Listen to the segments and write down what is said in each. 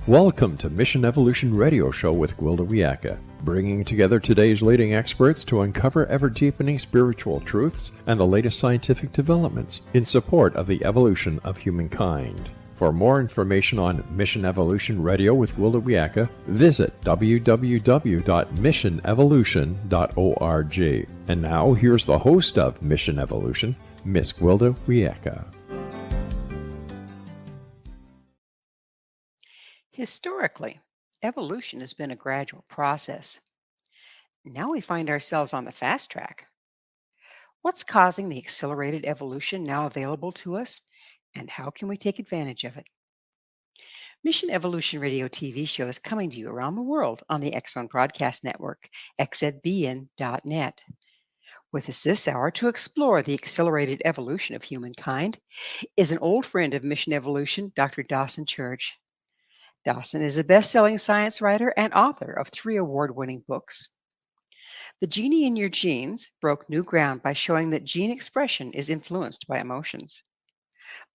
Welcome to Mission Evolution Radio Show with Gwilda Wiyaka, bringing together today's leading experts to uncover ever-deepening spiritual truths and the latest scientific developments in support of the evolution of humankind. For more information on Mission Evolution Radio with Gwilda Wiyaka, visit www.missionevolution.org. And now, here's the host of Mission Evolution, Miss Gwilda Wiyaka. Historically, evolution has been a gradual process. Now we find ourselves on the fast track. What's causing the accelerated evolution now available to us, and how can we take advantage of it? Mission Evolution Radio TV show is coming to you around the world on the X Zone Broadcast Network, xzbn.net. With us this hour to explore the accelerated evolution of humankind is an old friend of Mission Evolution, Dr. DAWSON Church. DAWSON is a best-selling science writer and author of 3 award-winning books. The Genie in Your Genes broke new ground by showing that gene expression is influenced by emotions.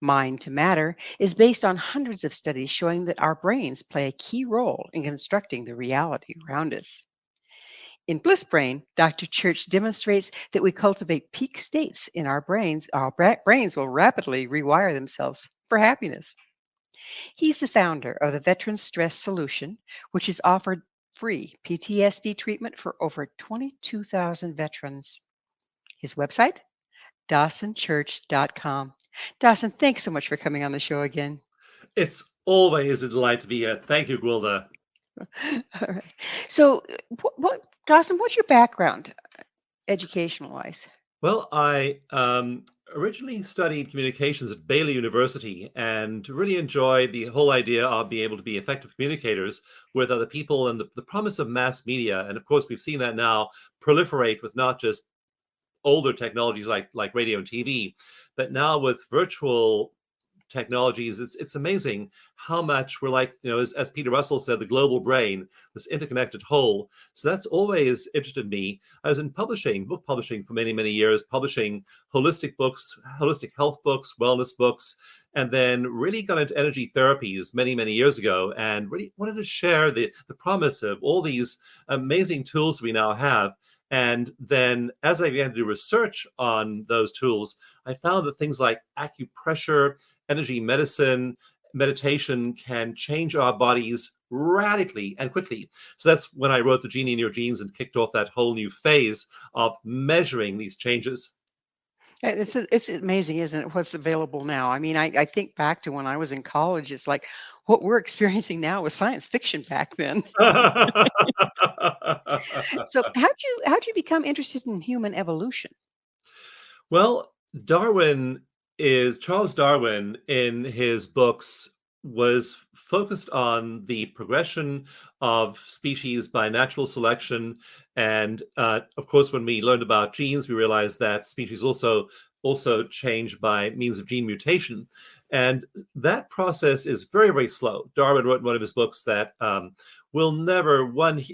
Mind to Matter is based on hundreds of studies showing that our brains play a key role in constructing the reality around us. In Bliss Brain, Dr. Church demonstrates that we cultivate peak states in our brains. Our brains will rapidly rewire themselves for happiness. He's the founder of the Veteran Stress Solution, which has offered free PTSD treatment for over 22,000 veterans. His website, DAWSONchurch.com. DAWSON, thanks so much for coming on the show again. It's always a delight to be here. Thank you, Gwilda. All right. So, DAWSON, what's your background, educational-wise? Well, I originally studied communications at Baylor University and really enjoyed the whole idea of being able to be effective communicators with other people and the promise of mass media. And of course, we've seen that now proliferate with not just older technologies like radio and TV, but now with virtual technologies. It's amazing how much we're like, as Peter Russell said, the global brain, this interconnected whole. So that's always interested me. I was in book publishing for many, many years, publishing holistic books, holistic health books, wellness books, and then really got into energy therapies many, many years ago and really wanted to share the promise of all these amazing tools we now have. And then as I began to do research on those tools, I found that things like acupressure, energy medicine, meditation can change our bodies radically and quickly. So that's when I wrote The Genie in Your Genes and kicked off that whole new phase of measuring these changes. It's amazing, isn't it, what's available now? I mean, I think back to when I was in college. It's like what we're experiencing now was science fiction back then. So how'd you become interested in human evolution? Well, Charles Darwin in his books was focused on the progression of species by natural selection. And of course, when we learned about genes, we realized that species also change by means of gene mutation. And that process is very, very slow. Darwin wrote in one of his books that we'll never,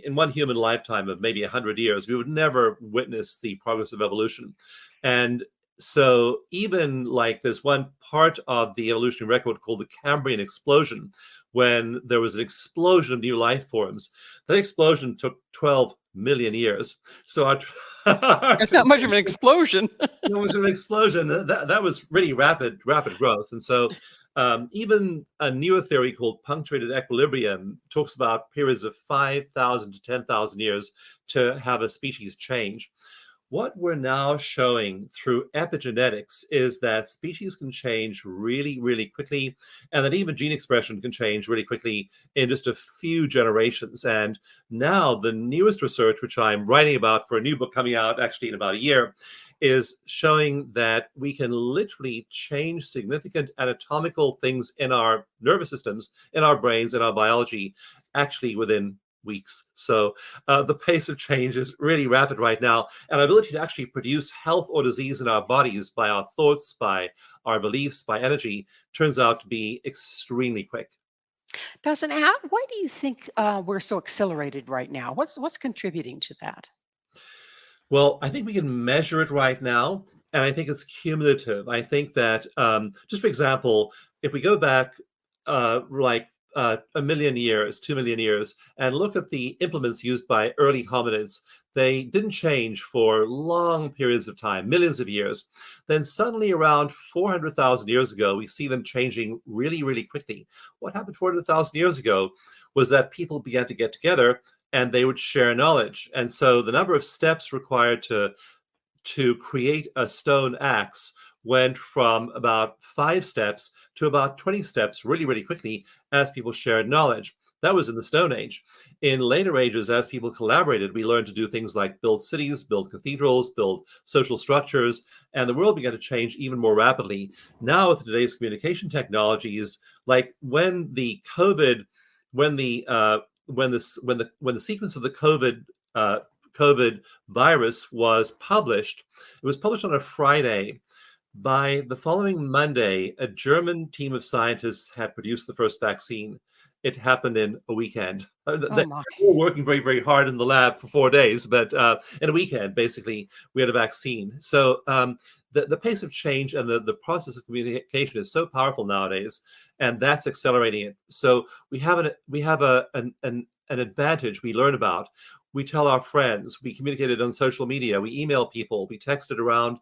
in one human lifetime of maybe 100 years, we would never witness the progress of evolution. And so even like there's one part of the evolutionary record called the Cambrian explosion, when there was an explosion of new life forms. That explosion took 12 million years. So That's not much of an explosion. It was an explosion. That was really rapid growth. And so even a newer theory called punctuated equilibrium talks about periods of 5,000 to 10,000 years to have a species change. What we're now showing through epigenetics is that species can change really, really quickly, and that even gene expression can change really quickly in just a few generations. And now the newest research, which I'm writing about for a new book coming out actually in about a year, is showing that we can literally change significant anatomical things in our nervous systems, in our brains, in our biology, actually within weeks. So the pace of change is really rapid right now, and our ability to actually produce health or disease in our bodies by our thoughts, by our beliefs, by energy turns out to be extremely quick. DAWSON, why do you think we're so accelerated right now? What's contributing to that? Well, I think we can measure it right now, and I think it's cumulative. I think that, just for example, if we go back like a million years, 2 million years, and look at the implements used by early hominids, they didn't change for long periods of time, millions of years. Then suddenly around 400,000 years ago, we see them changing really, really quickly. What happened 400,000 years ago was that people began to get together and they would share knowledge. And so the number of steps required to create a stone axe went from about 5 steps to about 20 steps really, really quickly as people shared knowledge. That was in the Stone Age. In later ages, as people collaborated, we learned to do things like build cities, build cathedrals, build social structures, and the world began to change even more rapidly. Now, with today's communication technologies, like when the COVID, when the sequence of the COVID virus was published, it was published on a Friday. By the following Monday, a German team of scientists had produced the first vaccine. It happened in a weekend. Oh They my. were working very, very hard in the lab for 4 days, but in a weekend, basically, we had a vaccine. So the pace of change and the process of communication is so powerful nowadays, and that's accelerating it. So we have an advantage we learn about. We tell our friends, we communicate it on social media, we email people, we text it around,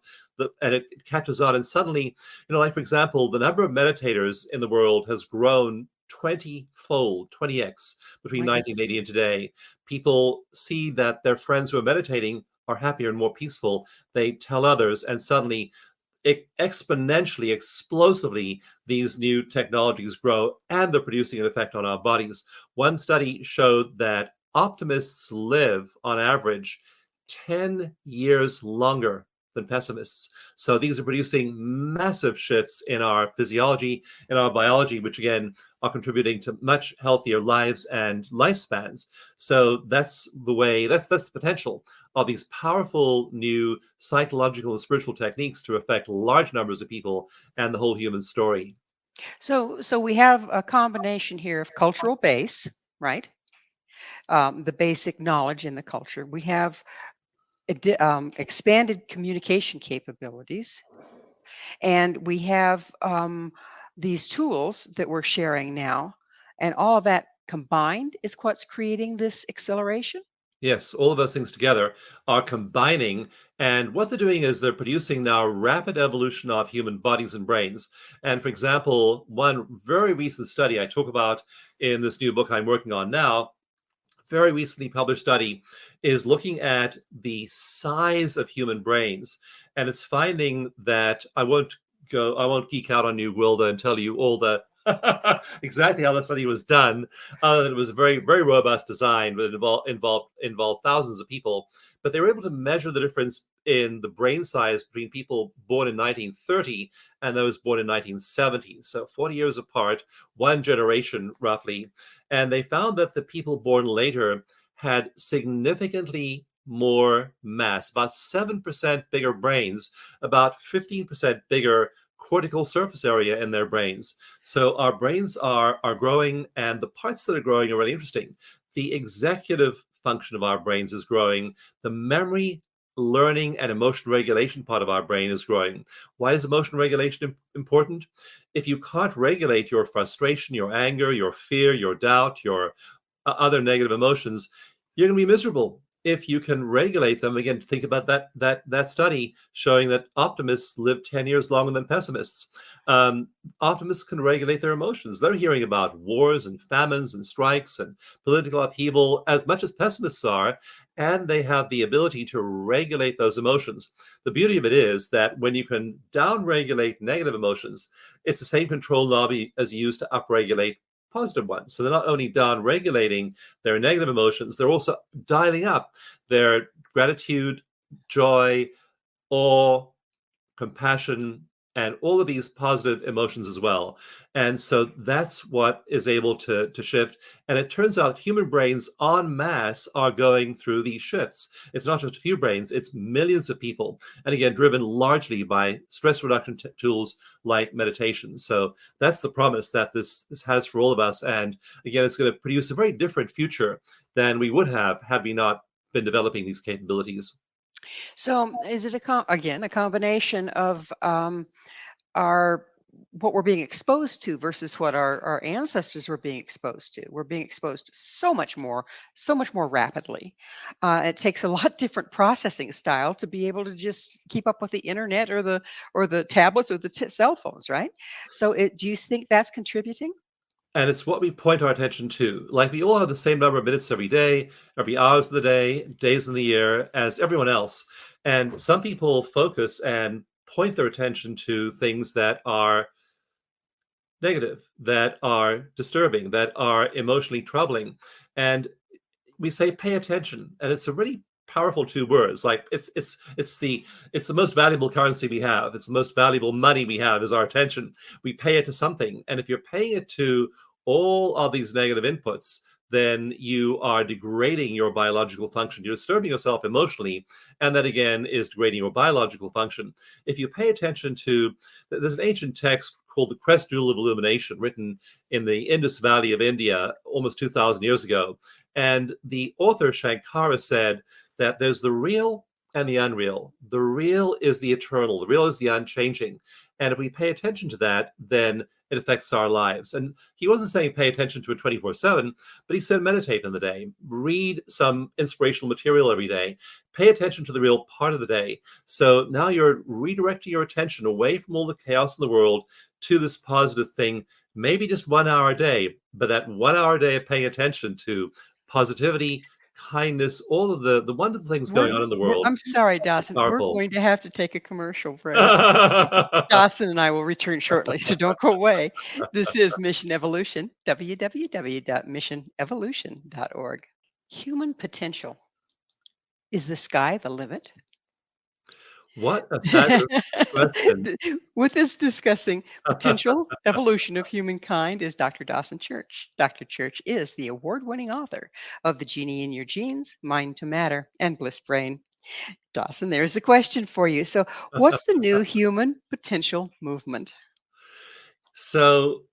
and it catches on. And suddenly, like for example, the number of meditators in the world has grown 20-fold, 20x between My goodness. 1980 and today. People see that their friends who are meditating are happier and more peaceful. They tell others, and suddenly, exponentially, explosively, these new technologies grow, and they're producing an effect on our bodies. One study showed that optimists live on average 10 years longer than pessimists. So these are producing massive shifts in our physiology, in our biology, which again are contributing to much healthier lives and lifespans. So that's the potential of these powerful new psychological and spiritual techniques to affect large numbers of people and the whole human story. So we have a combination here of cultural base, right? The basic knowledge in the culture. We have expanded communication capabilities, and we have these tools that we're sharing now, and all of that combined is what's creating this acceleration. Yes, all of those things together are combining. And what they're doing is they're producing now rapid evolution of human bodies and brains. And for example, one very recent study I talk about in this new book I'm working on now, very recently published study, is looking at the size of human brains. And it's finding that I won't geek out on you, Gwilda, and tell you all the exactly how the study was done. It was a very, very robust design, but it involved thousands of people. But they were able to measure the difference in the brain size between people born in 1930 and those born in 1970. So 40 years apart, one generation roughly. And they found that the people born later had significantly more mass, about 7% bigger brains, about 15% bigger cortical surface area in their brains. So our brains are growing, and the parts that are growing are really interesting. The executive function of our brains is growing. The memory, learning, and emotion regulation part of our brain is growing. Why is emotion regulation important? If you can't regulate your frustration, your anger, your fear, your doubt, your other negative emotions, you're going to be miserable. If you can regulate them, again, think about that study showing that optimists live 10 years longer than pessimists. Optimists can regulate their emotions. They're hearing about wars and famines and strikes and political upheaval as much as pessimists are, and they have the ability to regulate those emotions. The beauty of it is that when you can downregulate negative emotions, it's the same control knob as you use to upregulate positive ones. So they're not only down regulating their negative emotions, they're also dialing up their gratitude, joy, awe, compassion, and all of these positive emotions as well. And so that's what is able to shift. And it turns out human brains en masse are going through these shifts. It's not just a few brains, it's millions of people. And again, driven largely by stress reduction tools like meditation. So that's the promise that this has for all of us. And again, it's going to produce a very different future than we would have had we not been developing these capabilities. So is it again a combination of our what we're being exposed to versus what our ancestors were being exposed to. We're being exposed to so much more rapidly. It takes a lot different processing style to be able to just keep up with the internet or the tablets or the cell phones, right? So, do you think that's contributing? And it's what we point our attention to. Like we all have the same number of minutes every day, every hours of the day, days in the year as everyone else. And some people focus and point their attention to things that are negative, that are disturbing, that are emotionally troubling. And we say pay attention, and it's a really powerful two words. Like it's the most valuable currency we have. It's the most valuable money we have is our attention. We pay it to something, and if you're paying it to all of these negative inputs, then you are degrading your biological function. You're disturbing yourself emotionally, and that again is degrading your biological function. If you pay attention to, there's an ancient text called the Crest Jewel of Illumination, written in the Indus Valley of India almost 2,000 years ago. And the author Shankara said that there's the real and the unreal. The real is the eternal, the real is the unchanging. And if we pay attention to that, then it affects our lives. And he wasn't saying pay attention to it 24/7, but he said meditate in the day, read some inspirational material every day, pay attention to the real part of the day. So now you're redirecting your attention away from all the chaos in the world to this positive thing, maybe just 1 hour a day, but that 1 hour a day of paying attention to positivity, kindness, all of the wonderful things going on in the world. I'm sorry, It's Dawson. We're powerful. going to have to take a commercial break. Dawson and I will return shortly, so don't go away. This is Mission Evolution, www.missionevolution.org. Human potential. Is the sky the limit? What a fabulous question. With us discussing potential evolution of humankind is Dr. Dawson Church. Dr. Church is the award-winning author of The Genie in Your Genes, Mind to Matter, and Bliss Brain. Dawson, there's the question for you. So, what's the new human potential movement? So,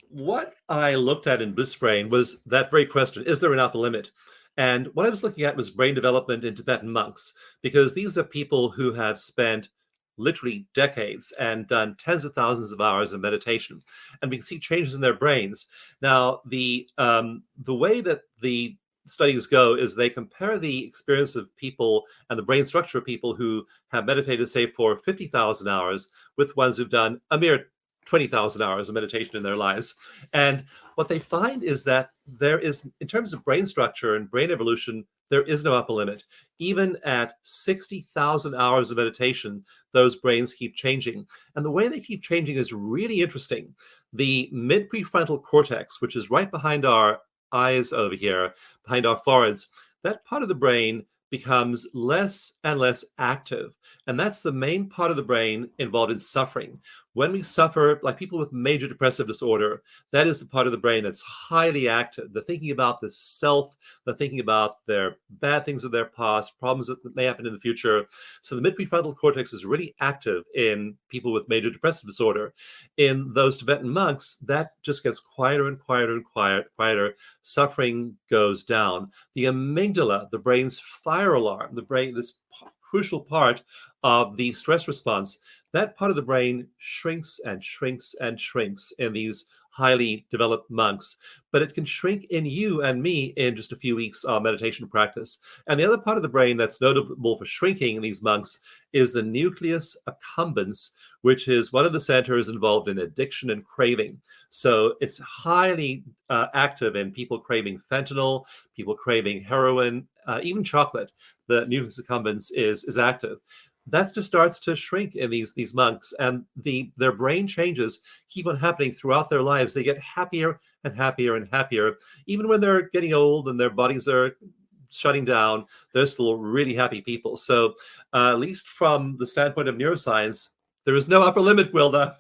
what I looked at in Bliss Brain was that very question: is there an upper limit? And what I was looking at was brain development in Tibetan monks, because these are people who have spent literally decades and done tens of thousands of hours of meditation, and we can see changes in their brains. Now, the way that the studies go is they compare the experience of people and the brain structure of people who have meditated, say, for 50,000 hours with ones who've done a mere 20,000 hours of meditation in their lives. And what they find is that there is, in terms of brain structure and brain evolution, there is no upper limit. Even at 60,000 hours of meditation, those brains keep changing. And the way they keep changing is really interesting. The mid-prefrontal cortex, which is right behind our eyes over here, behind our foreheads, that part of the brain becomes less and less active. And that's the main part of the brain involved in suffering. When we suffer, like people with major depressive disorder, that is the part of the brain that's highly active. They're thinking about the self, they're thinking about their bad things of their past, problems that may happen in the future. So the mid-prefrontal cortex is really active in people with major depressive disorder. In those Tibetan monks, that just gets quieter and quieter and quieter. Suffering goes down. The amygdala, the brain's fire alarm, the brain, this crucial part of the stress response, that part of the brain shrinks and shrinks and shrinks in these highly developed monks, but it can shrink in you and me in just a few weeks of meditation practice. And the other part of the brain that's notable for shrinking in these monks is the nucleus accumbens, which is one of the centers involved in addiction and craving. So it's highly active in people craving fentanyl, people craving heroin, even chocolate. The nucleus accumbens is active. That just starts to shrink in these monks, and their brain changes keep on happening throughout their lives. They get happier and happier and happier. Even when they're getting old and their bodies are shutting down, they're still really happy people. So at least from the standpoint of neuroscience, there is no upper limit, Gwilda.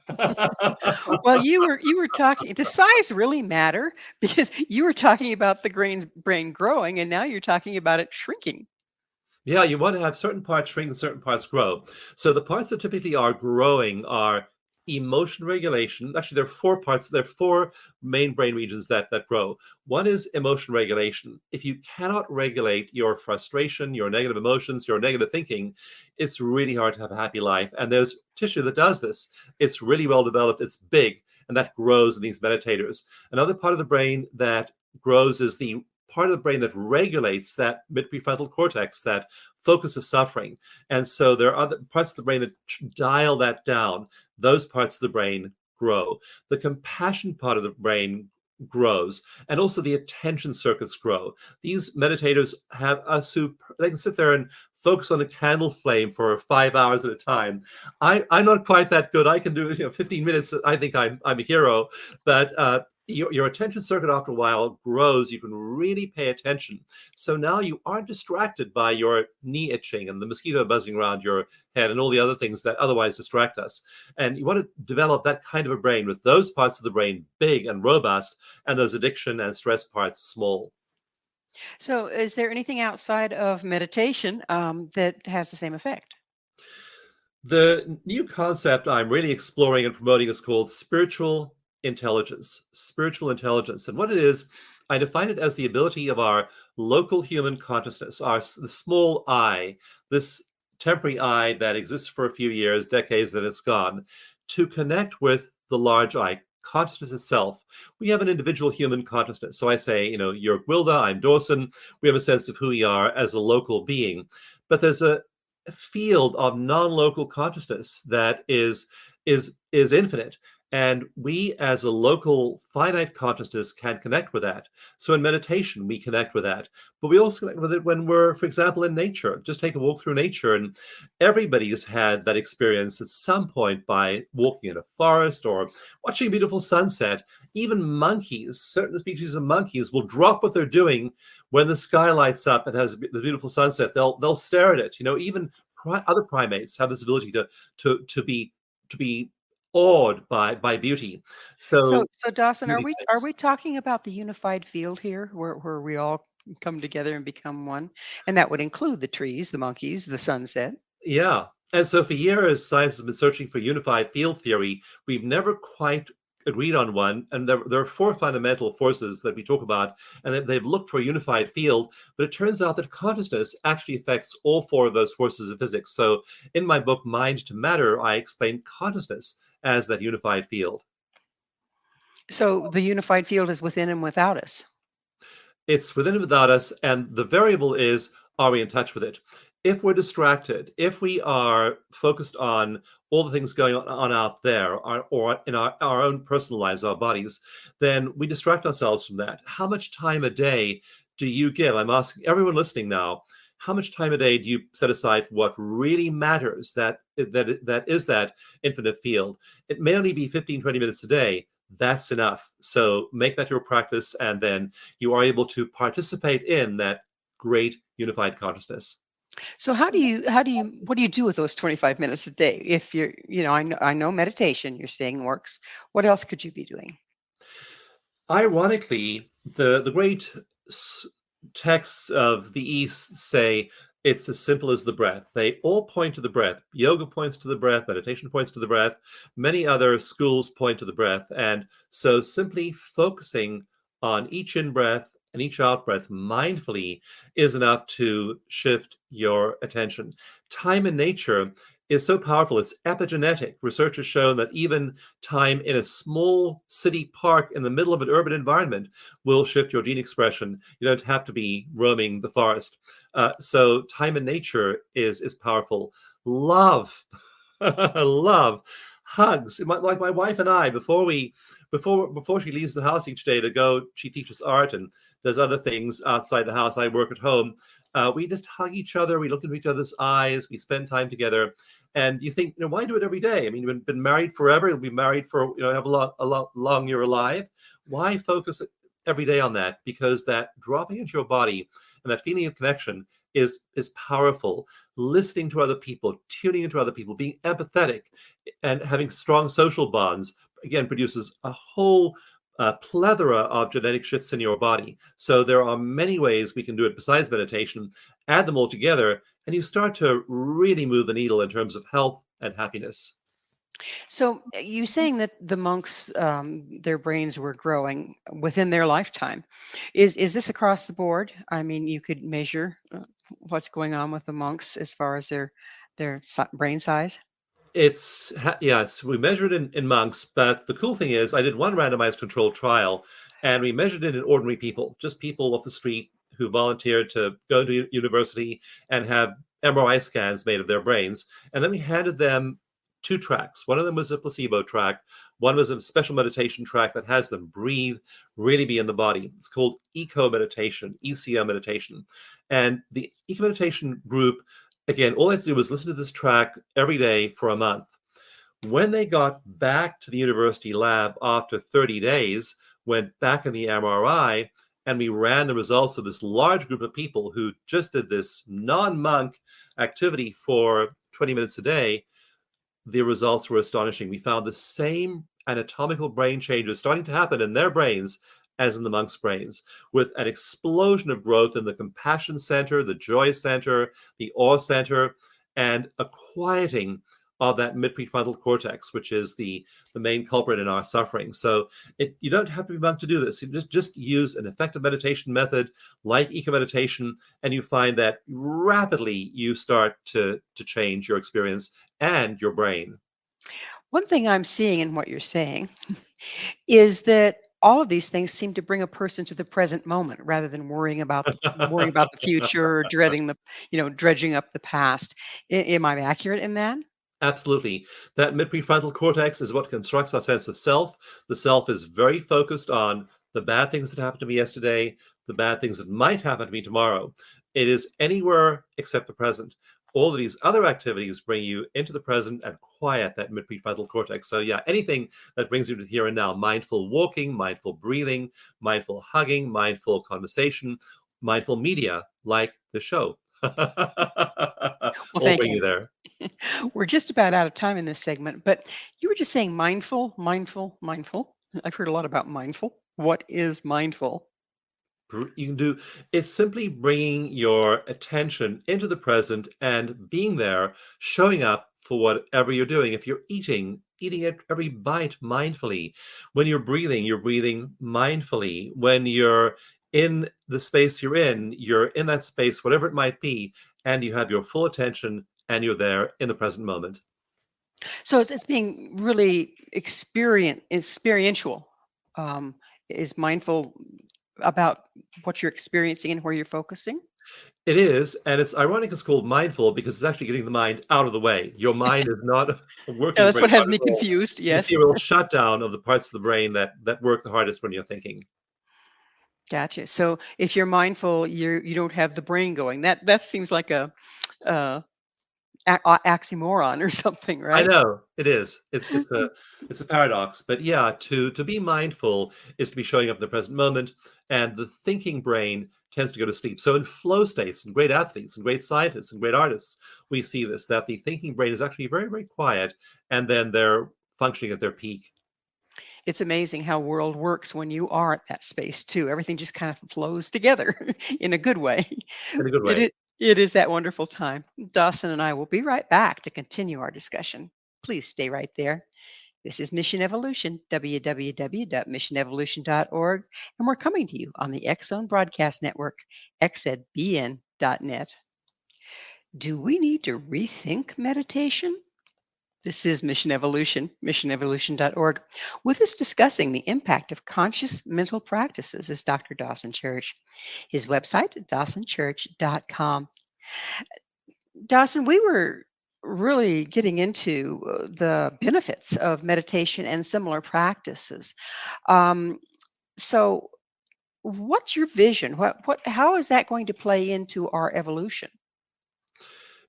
Well, you were talking. Does size really matter? Because you were talking about the brain growing, and now you're talking about it shrinking. Yeah, you want to have certain parts shrink and certain parts grow. So the parts that typically are growing are emotion regulation. Actually, there are four parts. There are four main brain regions that grow. One is emotion regulation. If you cannot regulate your frustration, your negative emotions, your negative thinking, it's really hard to have a happy life. And there's tissue that does this. It's really well developed. It's big, and that grows in these meditators. Another part of the brain that grows is the part of the brain that regulates that mid-prefrontal cortex, that focus of suffering. And so there are other parts of the brain that dial that down. Those parts of the brain grow. The compassion part of the brain grows, and also the attention circuits grow. These meditators have they can sit there and focus on a candle flame for 5 hours at a time. I'm not quite that good. I can do 15 minutes. I think I'm a hero, but your attention circuit after a while grows. You can really pay attention. So now you aren't distracted by your knee itching and the mosquito buzzing around your head and all the other things that otherwise distract us. And you want to develop that kind of a brain with those parts of the brain big and robust, and those addiction and stress parts small. So, is there anything outside of meditation that has the same effect? The new concept I'm really exploring and promoting is called spiritual intelligence. Spiritual intelligence. And what it is, I define it as the ability of our local human consciousness, the small I, this temporary I that exists for a few years, decades, then it's gone, to connect with the large I, consciousness itself. We have an individual human consciousness. So I say, you're Gwilda, I'm DAWSON. We have a sense of who we are as a local being. But there's a field of non-local consciousness that is infinite, and we as a local finite consciousness can connect with that. So in meditation we connect with that, but we also connect with it when we're, for example, in nature. Just take a walk through nature, and everybody's had that experience at some point by walking in a forest or watching a beautiful sunset. Even monkeys, certain species of monkeys, will drop what they're doing when the sky lights up and has the beautiful sunset. They'll stare at it. Even other primates have this ability to be awed by beauty. So, So so Dawson, do are these we things. are we talking about the unified field here, where we all come together and become one, and that would include the trees, the monkeys, the sunset? Yeah. And so for years, science has been searching for unified field theory. We've never quite agreed on one. And there are four fundamental forces that we talk about, and they've looked for a unified field. But it turns out that consciousness actually affects all four of those forces of physics. So in my book, Mind to Matter, I explain consciousness as that unified field. So the unified field is within and without us. It's within and without us, and the variable is, are we in touch with it? If we're distracted, if we are focused on all the things going on out there, or in our own personal lives, our bodies, then we distract ourselves from that. How much time a day do you give? I'm asking everyone listening now, how much time a day do you set aside for what really matters, that is that infinite field? It may only be 15, 20 minutes a day. That's enough. So make that your practice, and then you are able to participate in that great unified consciousness. So what do you do with those 25 minutes a day? If I know meditation you're saying works. What else could you be doing? Ironically, the great s- texts of the East say it's as simple as the breath. They all point to the breath. Yoga points to the breath, meditation points to the breath, many other schools point to the breath. And so simply focusing on each in breath and each out breath mindfully is enough to shift your attention. Time in nature is so powerful. It's epigenetic. Research has shown that even time in a small city park in the middle of an urban environment will shift your gene expression. You don't have to be roaming the forest. So time in nature is powerful. Love, love, hugs. Like my wife and I, before she leaves the house each day to go, she teaches art and does other things outside the house. I work at home. We just hug each other. We look into each other's eyes. We spend time together. And you think, why do it every day? I mean, you've been married forever. You'll be married for, have a lot long you're alive. Why focus every day on that? Because that dropping into your body and that feeling of connection is powerful. Listening to other people, tuning into other people, being empathetic, and having strong social bonds, again, produces a whole plethora of genetic shifts in your body. So there are many ways we can do it besides meditation. Add them all together, and you start to really move the needle in terms of health and happiness. So you saying that the monks, their brains were growing within their lifetime. Is this across the board? I mean, you could measure what's going on with the monks as far as their brain size. Yes, we measured in monks, but the cool thing is I did one randomized controlled trial, and we measured it in ordinary people, just people off the street who volunteered to go to university and have MRI scans made of their brains. And then we handed them two tracks. One of them was a placebo track. One was a special meditation track that has them breathe, really be in the body. It's called eco meditation, ECO meditation. And the eco meditation group, again, all I had to do was listen to this track every day for a month. When they got back to the university lab after 30 days, went back in the MRI, and we ran the results of this large group of people who just did this non-monk activity for 20 minutes a day, the results were astonishing. We found the same anatomical brain changes starting to happen in their brains as in the monks' brains, with an explosion of growth in the compassion center, the joy center, the awe center, and a quieting of that mid-prefrontal cortex, which is the main culprit in our suffering. So you don't have to be a monk to do this. You just use an effective meditation method like eco meditation, and you find that rapidly you start to change your experience and your brain. One thing I'm seeing in what you're saying is that all of these things seem to bring a person to the present moment rather than worrying about the future or dreading dredging up the past. Am I accurate in that? Absolutely. That mid prefrontal cortex is what constructs our sense of self. The self is very focused on the bad things that happened to me yesterday, the bad things that might happen to me tomorrow. It is anywhere except the present. All of these other activities bring you into the present and quiet that mid prefrontal cortex. So, yeah, anything that brings you to the here and now, mindful walking, mindful breathing, mindful hugging, mindful conversation, mindful media like the show. Well, All thank bring you. you there. We're just about out of time in this segment, but you were just saying mindful, mindful, mindful. I've heard a lot about mindful. What is mindful? You can do it's simply bringing your attention into the present and being there, showing up for whatever you're doing. If you're eating at every bite mindfully. When you're breathing mindfully. When you're in the space you're in that space, whatever it might be, and you have your full attention and you're there in the present moment. So it's being really experiential. Um, is mindful about what you're experiencing and where you're focusing? It is, and it's ironic it's called mindful because it's actually getting the mind out of the way. Your mind is not Yeah, working that's very what has hard me at all. confused. You can see Yes. a real shutdown of the parts of the brain that work the hardest when you're thinking. Gotcha. So if you're mindful, you don't have the brain going. That seems like uh, oxymoron or something, I right? know it is. It's a paradox, but yeah, to be mindful is to be showing up in the present moment, and the thinking brain tends to go to sleep. So in flow states, and great athletes, and great scientists, and great artists, we see this that the thinking brain is actually very very quiet, and then they're functioning at their peak It's amazing how world works when you are at that space too. Everything just kind of flows together in a good way. in a good It way. is, it is that wonderful time. Dawson and I will be right back to continue our discussion. Please stay right there. This is Mission Evolution, www.missionevolution.org, and we're coming to you on the X-Zone Broadcast Network, xzbn.net. Do we need to rethink meditation? This is Mission Evolution, missionevolution.org. With us discussing the impact of conscious mental practices is Dr. Dawson Church. His website, dawsonchurch.com. Dawson, we were really getting into the benefits of meditation and similar practices. Um, so, what's your vision? How is that going to play into our evolution?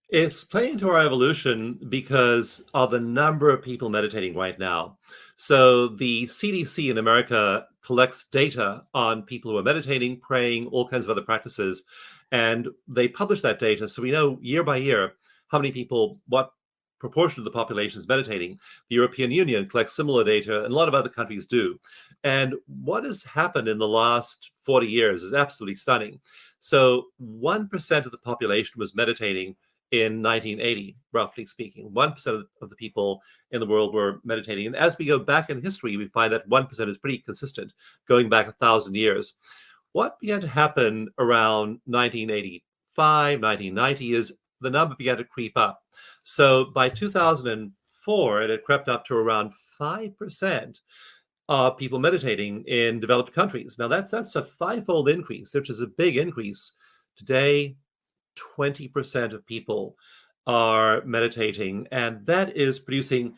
It's playing into our evolution because of the number of people meditating right now. So the CDC in America collects data on people who are meditating, praying, all kinds of other practices, and they publish that data. So we know year by year how many people, what proportion of the population is meditating. The European Union collects similar data, and a lot of other countries do. And what has happened in the last 40 years is absolutely stunning. So 1% of the population was meditating in 1980, roughly speaking. 1% of the people in the world were meditating. And as we go back in history, we find that 1% is pretty consistent, going back 1,000 years. What began to happen around 1985, 1990 is the number began to creep up. So by 2004, it had crept up to around 5% of people meditating in developed countries. Now that's a fivefold increase, which is a big increase. Today, 20% of people are meditating, and that is producing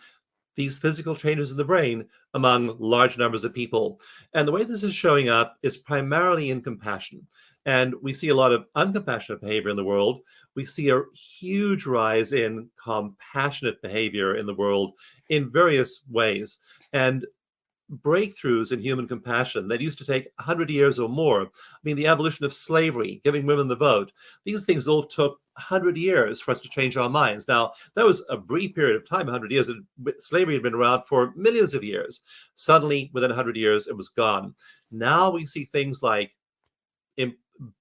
these physical changes in the brain among large numbers of people. And the way this is showing up is primarily in compassion. And we see a lot of uncompassionate behavior in the world. We see a huge rise in compassionate behavior in the world in various ways. And breakthroughs in human compassion that used to take 100 years or more. I mean, the abolition of slavery, giving women the vote, these things all took 100 years for us to change our minds. Now, that was a brief period of time, 100 years. Slavery had been around for millions of years. Suddenly, within 100 years, it was gone. Now we see things like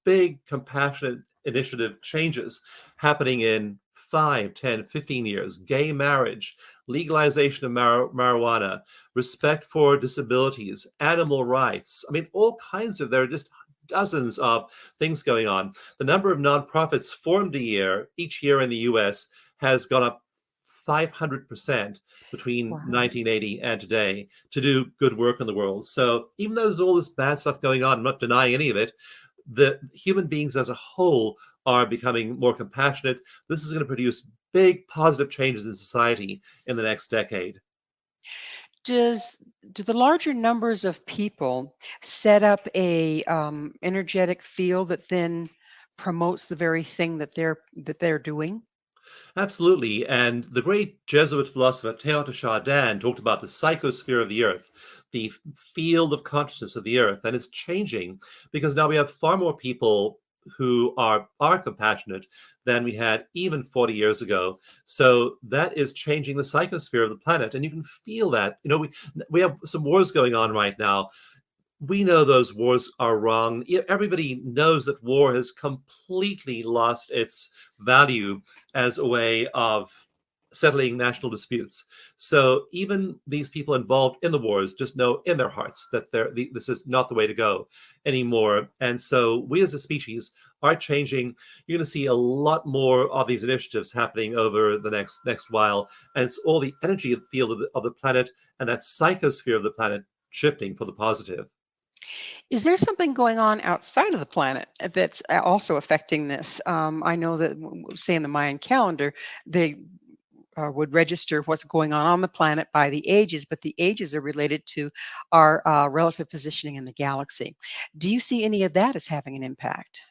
big compassionate initiative changes happening in 5, 10, 15 years, gay marriage, legalization of marijuana, respect for disabilities, animal rights. I mean, all kinds of, there are just dozens of things going on. The number of nonprofits formed each year in the US has gone up 500% between Wow. 1980 and today to do good work in the world. So even though there's all this bad stuff going on, I'm not denying any of it, the human beings as a whole are becoming more compassionate. This is going to produce big positive changes in society in the next decade. Do the larger numbers of people set up a energetic field that then promotes the very thing that they're doing? Absolutely. And the great Jesuit philosopher Teilhard Chardin talked about the psychosphere of the earth, the field of consciousness of the earth. And it's changing because now we have far more people who are compassionate than we had even 40 years ago. So that is changing the psychosphere of the planet. And you can feel that. You know, we have some wars going on right now. We know those wars are wrong. Everybody knows that war has completely lost its value as a way of settling national disputes. So even these people involved in the wars just know in their hearts that this is not the way to go anymore. And so we as a species are changing. You're going to see a lot more of these initiatives happening over the next while. And it's all the energy field of the planet and that psychosphere of the planet shifting for the positive. Is there something going on outside of the planet that's also affecting this? I know that, say, in the Mayan calendar, they would register what's going on the planet by the ages, but the ages are related to our relative positioning in the galaxy. Do you see any of that as having an impact?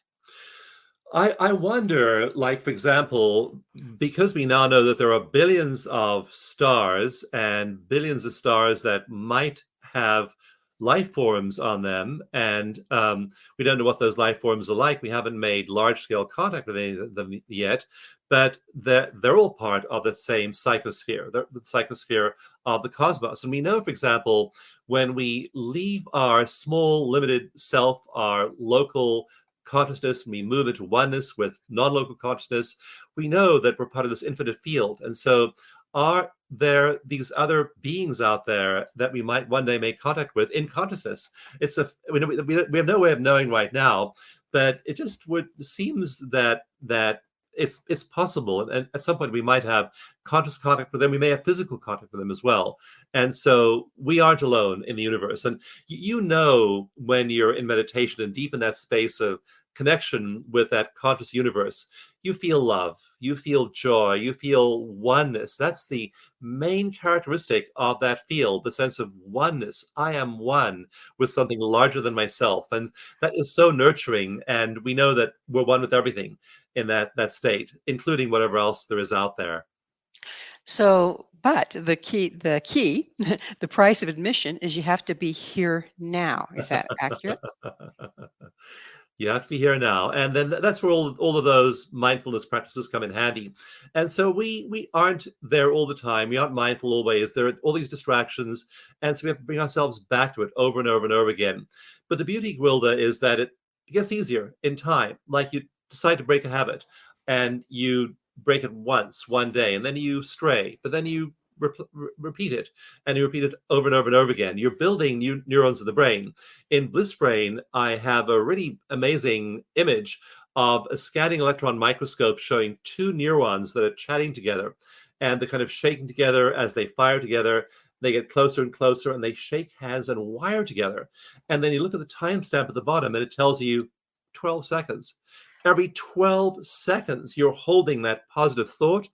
I wonder, like, for example, because we now know that there are billions of stars and billions of stars that might have life forms on them, and we don't know what those life forms are like. We haven't made large-scale contact with any of them yet, but they're all part of the same psychosphere, the psychosphere of the cosmos. And we know, for example, when we leave our small, limited self, our local consciousness, and we move into oneness with non-local consciousness, we know that we're part of this infinite field. And so are there these other beings out there that we might one day make contact with in consciousness? We have no way of knowing right now, but it just seems that it's possible, and at some point we might have conscious contact with them. We may have physical contact with them as well. And so we aren't alone in the universe. And you know, when you're in meditation and deep in that space of connection with that conscious universe, you feel love, you feel joy, you feel oneness. That's the main characteristic of that field, the sense of oneness. I am one with something larger than myself. And that is so nurturing. And we know that we're one with everything in that state, including whatever else there is out there. So, but the key, the price of admission is you have to be here now. Is that accurate? You have to be here now. And then that's where all of those mindfulness practices come in handy. And so we aren't there all the time. We aren't mindful always. There are all these distractions. And so we have to bring ourselves back to it over and over and over again. But the beauty, Gwilda, is that it gets easier in time. Like you decide to break a habit and you break it once, one day, and then you stray, but then you repeat it, and you repeat it over and over and over again. You're building new neurons in the brain. In Bliss Brain, I have a really amazing image of a scanning electron microscope showing two neurons that are chatting together, and they're kind of shaking together as they fire together. They get closer and closer, and they shake hands and wire together. And then you look at the timestamp at the bottom, and it tells you 12 seconds. Every 12 seconds, you're holding that positive thought.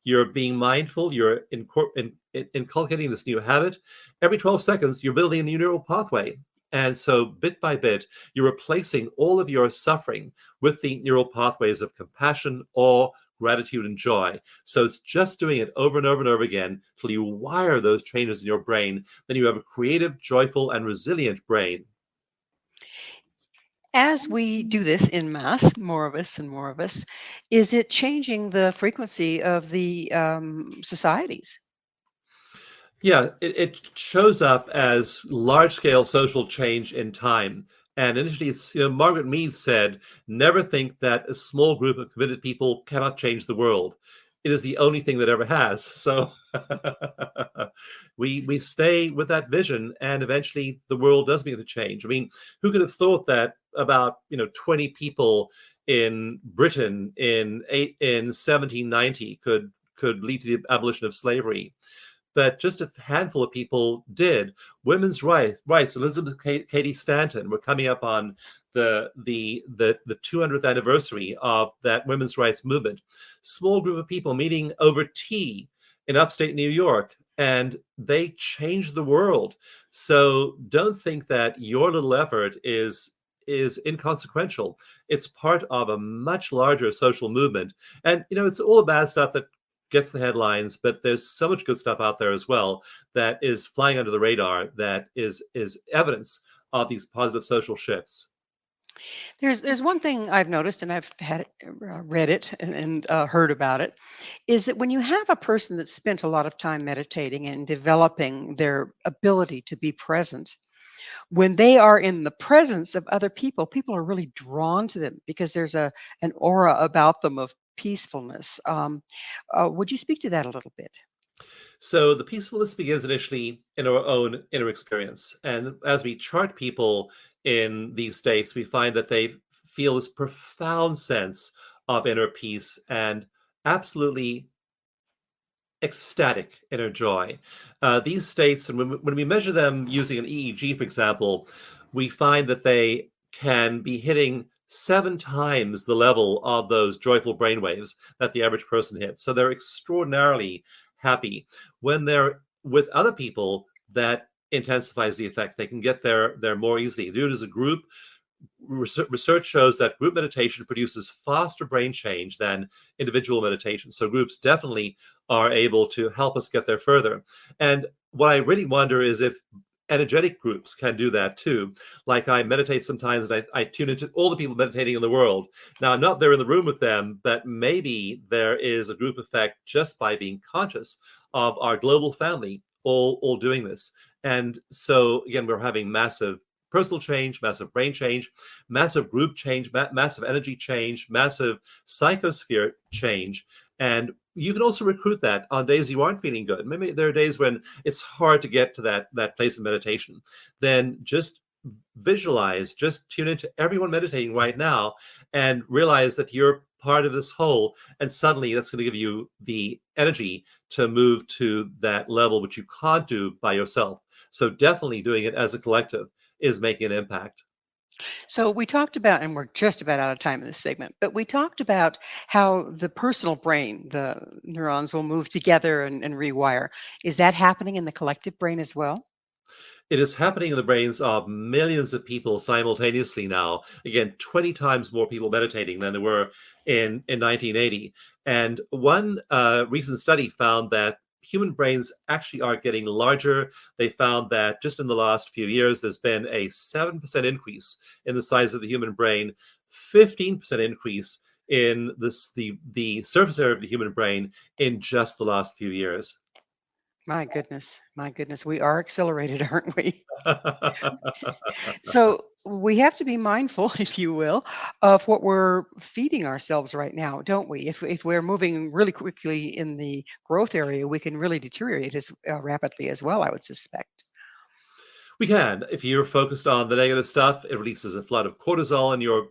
You're being mindful. You're inculcating this new habit. Every 12 seconds, you're building a new neural pathway. And so bit by bit, you're replacing all of your suffering with the neural pathways of compassion, awe, gratitude, and joy. So it's just doing it over and over and over again till you wire those changes in your brain. Then you have a creative, joyful, and resilient brain. As we do this in mass, more of us and more of us, is it changing the frequency of the societies? Yeah, it shows up as large-scale social change in time. And initially, it's, Margaret Mead said, never think that a small group of committed people cannot change the world. It is the only thing that ever has. So we stay with that vision, and eventually the world does begin to change. I mean, who could have thought that about 20 people in Britain in 1790 could lead to the abolition of slavery? But just a handful of people did. Women's rights. Elizabeth Cady Stanton. We're coming up on the 200th anniversary of that women's rights movement. Small group of people meeting over tea in upstate New York, and they changed the world. So don't think that your little effort is inconsequential. It's part of a much larger social movement. And it's all the bad stuff that gets the headlines, but there's so much good stuff out there as well that is flying under the radar, that is evidence of these positive social shifts. There's one thing I've noticed, and I've read it and heard about it, is that when you have a person that spent a lot of time meditating and developing their ability to be present, when they are in the presence of other people, people are really drawn to them because there's an aura about them of peacefulness. Would you speak to that a little bit? So the peacefulness begins initially in our own inner experience. And as we chart people in these states, we find that they feel this profound sense of inner peace and absolutely ecstatic inner joy. These states, and when we measure them using an EEG, for example, we find that they can be hitting 7 times the level of those joyful brainwaves that the average person hits. So they're extraordinarily happy. When they're with other people, that intensifies the effect. They can get there more easily. Do it as a group. Research shows that group meditation produces faster brain change than individual meditation. So groups definitely are able to help us get there further. And what I really wonder is if energetic groups can do that too. Like I meditate sometimes, and I tune into all the people meditating in the world. Now, I'm not there in the room with them, but maybe there is a group effect just by being conscious of our global family all doing this. And so again, we're having massive personal change, massive brain change, massive group change, massive energy change, massive psychosphere change. And you can also recruit that on days you aren't feeling good. Maybe there are days when it's hard to get to that place of meditation. Then just visualize, just tune into everyone meditating right now and realize that you're part of this whole. And suddenly that's going to give you the energy to move to that level, which you can't do by yourself. So definitely doing it as a collective is making an impact. So we talked about, and we're just about out of time in this segment, but we talked about how the personal brain, the neurons will move together and rewire. Is that happening in the collective brain as well? It is happening in the brains of millions of people simultaneously now. Again, 20 times more people meditating than there were in 1980. And one recent study found that human brains actually are getting larger. They found that just in the last few years, there's been a 7% increase in the size of the human brain, 15% increase in the surface area of the human brain in just the last few years. My goodness, we are accelerated, aren't we? So We have to be mindful, if you will, of what we're feeding ourselves right now, don't we? If we're moving really quickly in the growth area, we can really deteriorate as rapidly as well, I would suspect. We can. If you're focused on the negative stuff, it releases a flood of cortisol in your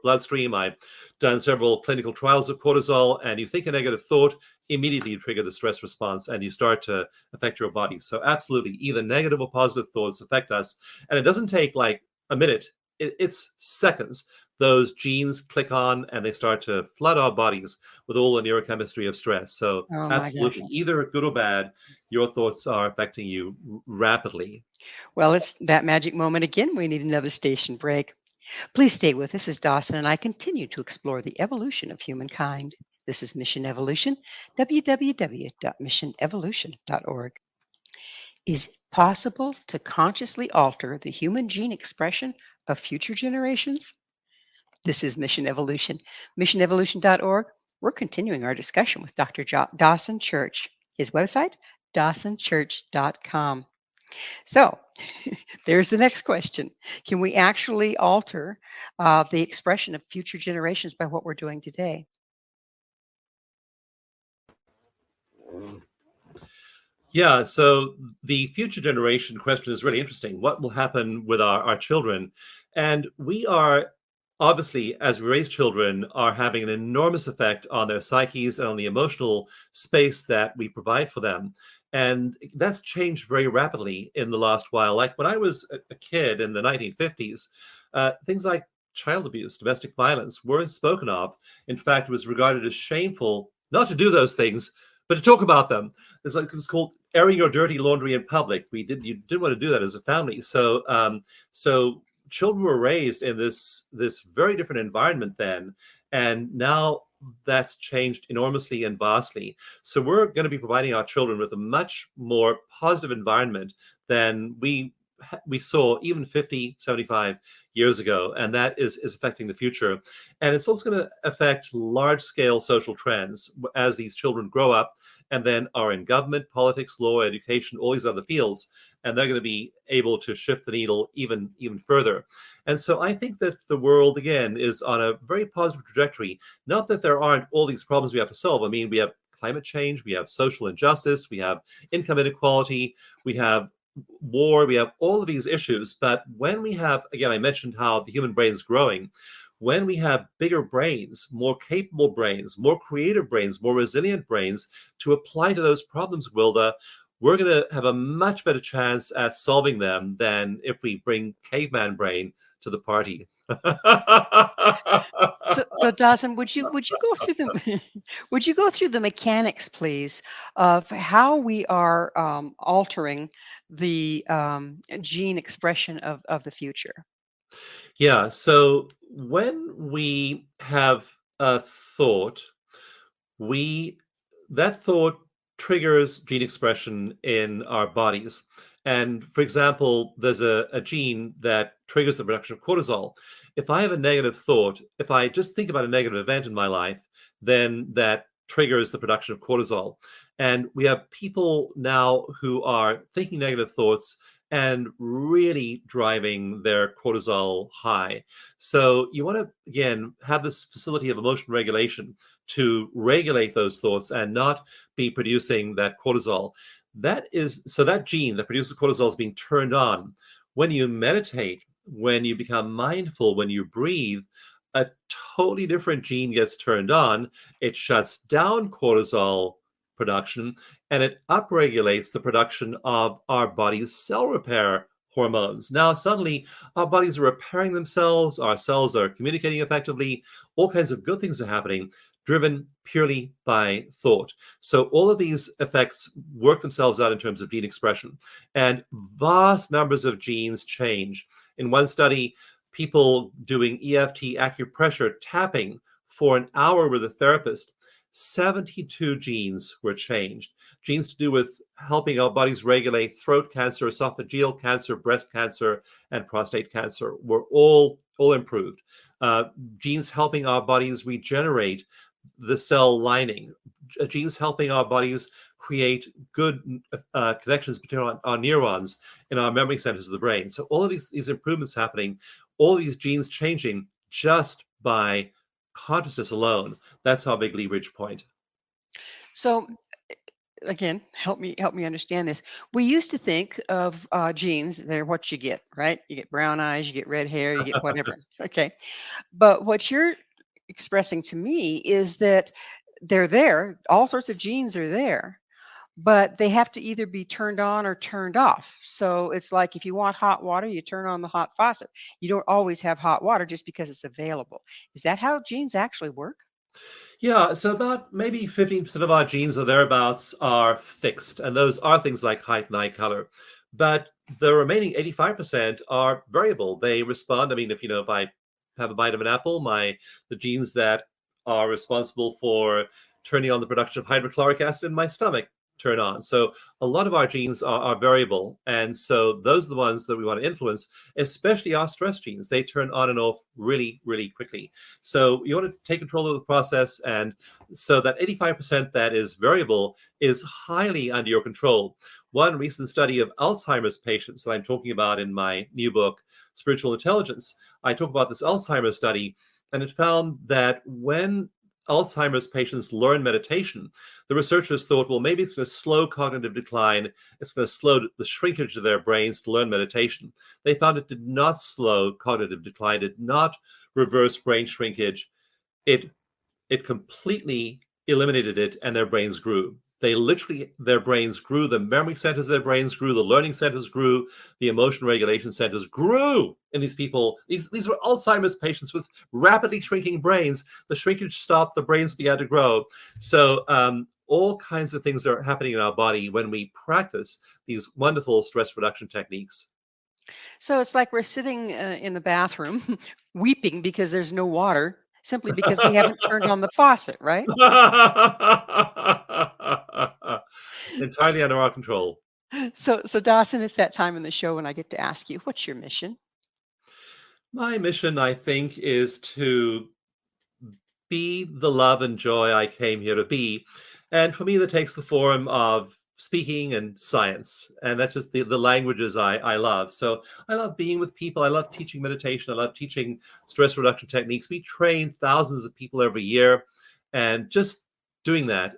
bloodstream. I've done several clinical trials of cortisol, and you think a negative thought, immediately you trigger the stress response and you start to affect your body. So absolutely, either negative or positive thoughts affect us. And it doesn't take like a minute, it's seconds. Those genes click on and they start to flood our bodies with all the neurochemistry of stress. So Oh my gosh. absolutely, either good or bad, your thoughts are affecting you rapidly. Well, it's that magic moment again. We need another station break. Please stay with us as Dawson and I continue to explore the evolution of humankind. This is Mission Evolution, www.missionevolution.org. Is it possible to consciously alter the human gene expression of future generations? This is Mission Evolution, missionevolution.org. We're continuing our discussion with Dr. Dawson Church. His website, dawsonchurch.com. So, there's the next question. Can we actually alter the expression of future generations by what we're doing today? Yeah, so the future generation question is really interesting. What will happen with our children? And we are obviously, as we raise children, are having an enormous effect on their psyches and on the emotional space that we provide for them. And that's changed very rapidly in the last while. Like when I was a kid in the 1950s, things like child abuse, domestic violence weren't spoken of. In fact, it was regarded as shameful not to do those things, but to talk about them. It was called airing your dirty laundry in public. You didn't want to do that as a family. So children were raised in this very different environment then, and now that's changed enormously and vastly. So we're going to be providing our children with a much more positive environment than we saw even 50, 75 years ago, and that is affecting the future. And it's also going to affect large-scale social trends as these children grow up and then are in government, politics, law, education, all these other fields, and they're going to be able to shift the needle even further. And so I think that the world, again, is on a very positive trajectory. Not that there aren't all these problems we have to solve. I mean, we have climate change, we have social injustice, we have income inequality, we have war, we have all of these issues. But when we have, again, I mentioned how the human brain is growing. When we have bigger brains, more capable brains, more creative brains, more resilient brains to apply to those problems, Gwilda, we're going to have a much better chance at solving them than if we bring caveman brain to the party. So Dawson, would you go through the would you go through the mechanics, please, of how we are altering the gene expression of the future? Yeah, so when we have a thought, we that thought triggers gene expression in our bodies. And for example, there's a gene that triggers the production of cortisol. If I have a negative thought, if I just think about a negative event in my life, then that triggers the production of cortisol. And we have people now who are thinking negative thoughts and really driving their cortisol high. So you want to, again, have this facility of emotion regulation to regulate those thoughts and not be producing that cortisol. That gene that produces cortisol is being turned on. When you meditate, when you become mindful, when you breathe, a totally different gene gets turned on. It shuts down cortisol production and it upregulates the production of our body's cell repair hormones. Now, suddenly, our bodies are repairing themselves, our cells are communicating effectively, all kinds of good things are happening, driven purely by thought. So all of these effects work themselves out in terms of gene expression, and vast numbers of genes change. In one study, people doing EFT acupressure tapping for an hour with a therapist, 72 genes were changed. Genes to do with helping our bodies regulate throat cancer, esophageal cancer, breast cancer, and prostate cancer were all improved. Genes helping our bodies regenerate the cell lining, genes helping our bodies create good connections between our neurons in our memory centers of the brain. So all of these improvements happening all these genes changing just by consciousness alone. That's our big leverage point. So again, help me understand this. We used to think of genes, they're what you get, right? You get brown eyes, you get red hair, you get whatever. Okay. But what you're expressing to me is that they're there, all sorts of genes are there, but they have to either be turned on or turned off. So it's like if you want hot water, you turn on the hot faucet. You don't always have hot water just because it's available. Is that how genes actually work? Yeah, so about maybe 15% of our genes or thereabouts are fixed, and those are things like height and eye color. But the remaining 85% are variable. They respond. I mean, if I have a bite of an apple, the genes that are responsible for turning on the production of hydrochloric acid in my stomach turn on. So a lot of our genes are variable. And so those are the ones that we want to influence, especially our stress genes. They turn on and off really, really quickly. So you want to take control of the process. And so that 85% that is variable is highly under your control. One recent study of Alzheimer's patients that I'm talking about in my new book, Spiritual Intelligence, I talk about this Alzheimer's study, and it found that when Alzheimer's patients learn meditation, the researchers thought, well, maybe it's going to slow cognitive decline. It's going to slow the shrinkage of their brains to learn meditation. They found it did not slow cognitive decline, did not reverse brain shrinkage. It completely eliminated it, and their brains grew. Their brains grew, the memory centers of their brains grew, the learning centers grew, the emotion regulation centers grew in these people. These were Alzheimer's patients with rapidly shrinking brains. The shrinkage stopped, the brains began to grow. So all kinds of things are happening in our body when we practice these wonderful stress reduction techniques. So it's like we're sitting in the bathroom weeping because there's no water, simply because we haven't turned on the faucet, right? Entirely under our control. So Dawson, it's that time in the show when I get to ask you, what's your mission? My mission, I think, is to be the love and joy I came here to be. And for me, that takes the form of speaking and science. And that's just the languages I love. So I love being with people. I love teaching meditation. I love teaching stress reduction techniques. We train thousands of people every year. And just doing that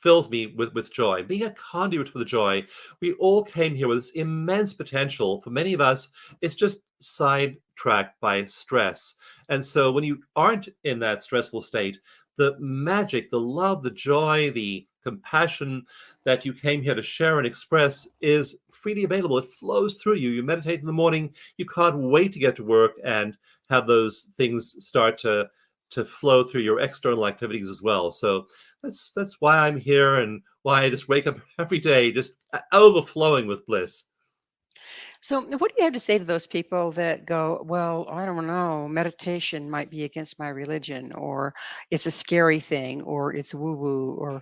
fills me with joy, being a conduit for the joy. We all came here with this immense potential. For many of us, it's just sidetracked by stress. And so when you aren't in that stressful state, the magic, the love, the joy, the compassion that you came here to share and express is freely available. It flows through you. You meditate in the morning. You can't wait to get to work and have those things start to flow through your external activities as well. So that's why I'm here, and why I just wake up every day just overflowing with bliss. So what do you have to say to those people that go, well, I don't know, meditation might be against my religion, or it's a scary thing, or it's woo woo, or,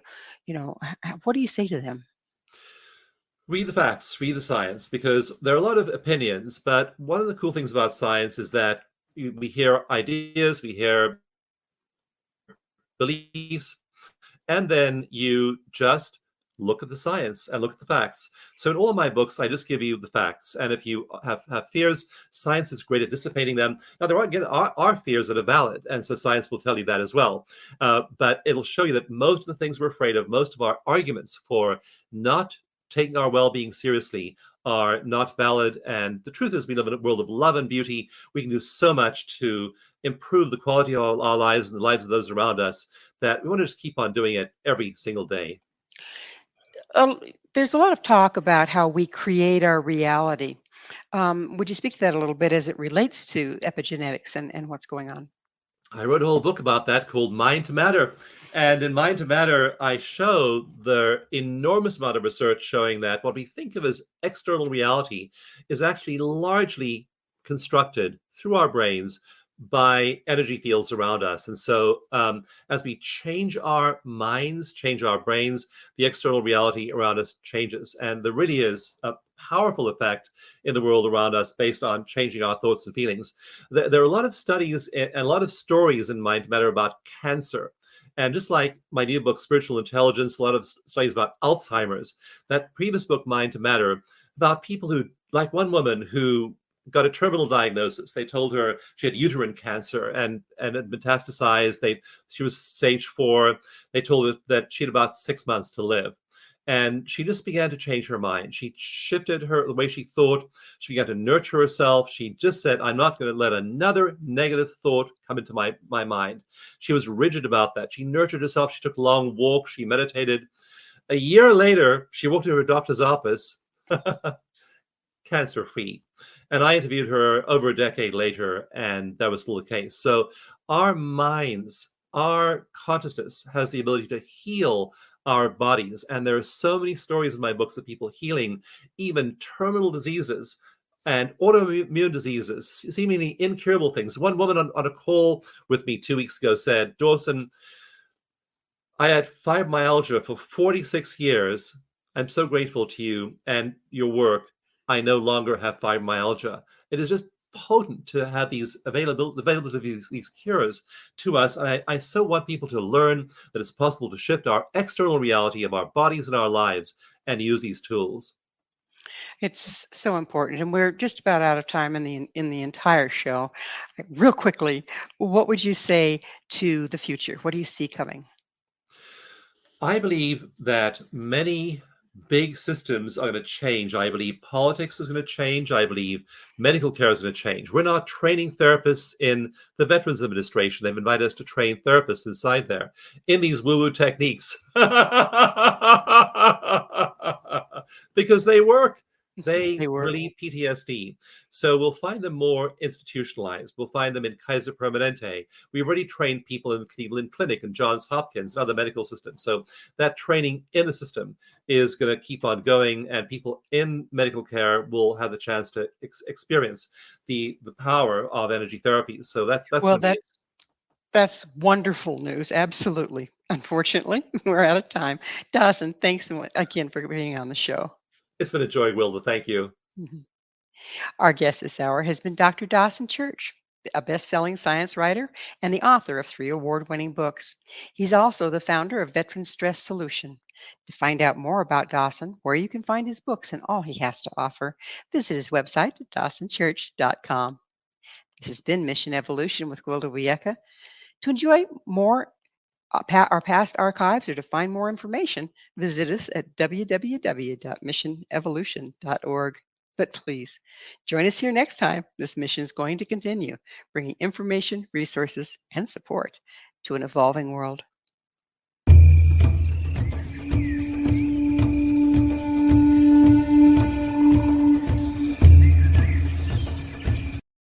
what do you say to them? Read the facts, read the science, because there are a lot of opinions. But one of the cool things about science is that we hear ideas, we hear beliefs, and then you just look at the science and look at the facts. So in all of my books, I just give you the facts. And if you have fears, science is great at dissipating them. Now, there are fears that are valid, and so science will tell you that as well. But it'll show you that most of the things we're afraid of, most of our arguments for not taking our well-being seriously are not valid. And the truth is, we live in a world of love and beauty. We can do so much to improve the quality of our lives and the lives of those around us, that we want to just keep on doing it every single day. Um, there's a lot of talk about how we create our reality. Would you speak to that a little bit as it relates to epigenetics and what's going on? I wrote a whole book about that called Mind to Matter. And in Mind to Matter, I show the enormous amount of research showing that what we think of as external reality is actually largely constructed through our brains by energy fields around us. And so as we change our minds, change our brains, the external reality around us changes. And there really is a powerful effect in the world around us based on changing our thoughts and feelings. There are a lot of studies and a lot of stories in Mind to Matter about cancer. And just like my new book, Spiritual Intelligence, a lot of studies about Alzheimer's, that previous book, Mind to Matter, about people who, like one woman who got a terminal diagnosis. They told her she had uterine cancer and had metastasized. She was stage 4. They told her that she had about 6 months to live. And she just began to change her mind. She shifted the way she thought. She began to nurture herself. She just said, I'm not going to let another negative thought come into my mind. She was rigid about that. She nurtured herself. She took long walks. She meditated. A year later, she walked into her doctor's office, cancer-free. And I interviewed her over a decade later, and that was still the case. So our minds, our consciousness has the ability to heal our bodies. And there are so many stories in my books of people healing even terminal diseases and autoimmune diseases, seemingly incurable things. One woman on a call with me 2 weeks ago said, Dawson, I had fibromyalgia for 46 years. I'm so grateful to you and your work. I no longer have fibromyalgia. It is just potent to have these available of these cures to us. And I so want people to learn that it's possible to shift our external reality of our bodies and our lives and use these tools. It's so important, and we're just about out of time in the entire show. Real quickly, what would you say to the future? What do you see coming? I believe that many big systems are going to change. I believe politics is going to change. I believe medical care is going to change. We're not training therapists in the Veterans Administration. They've invited us to train therapists inside there in these woo-woo techniques because they work. They They were. relieve PTSD. So we'll find them more institutionalized. We'll find them in Kaiser Permanente. We've already trained people in the Cleveland Clinic and Johns Hopkins and other medical systems. So that training in the system is going to keep on going, and people in medical care will have the chance to experience the power of energy therapies. So that's Well, going to be that's wonderful news. Absolutely. Unfortunately, we're out of time. Dawson, thanks so much again for being on the show. it's been a joy, Wilda. Thank you. Mhm. Our guest this hour has been Dr. Dawson Church, a best-selling science writer and the author of 3 award-winning books. He's also the founder of Veteran Stress Solution. To find out more about Dawson, where you can find his books and all he has to offer, visit his website at dawsonchurch.com. This has been Mission Evolution with Gwilda Wiyaka. To enjoy more our past archives or to find more information, visit us at www.missionevolution.org. But please join us here next time. This mission is going to continue, bringing information, resources, and support to an evolving world.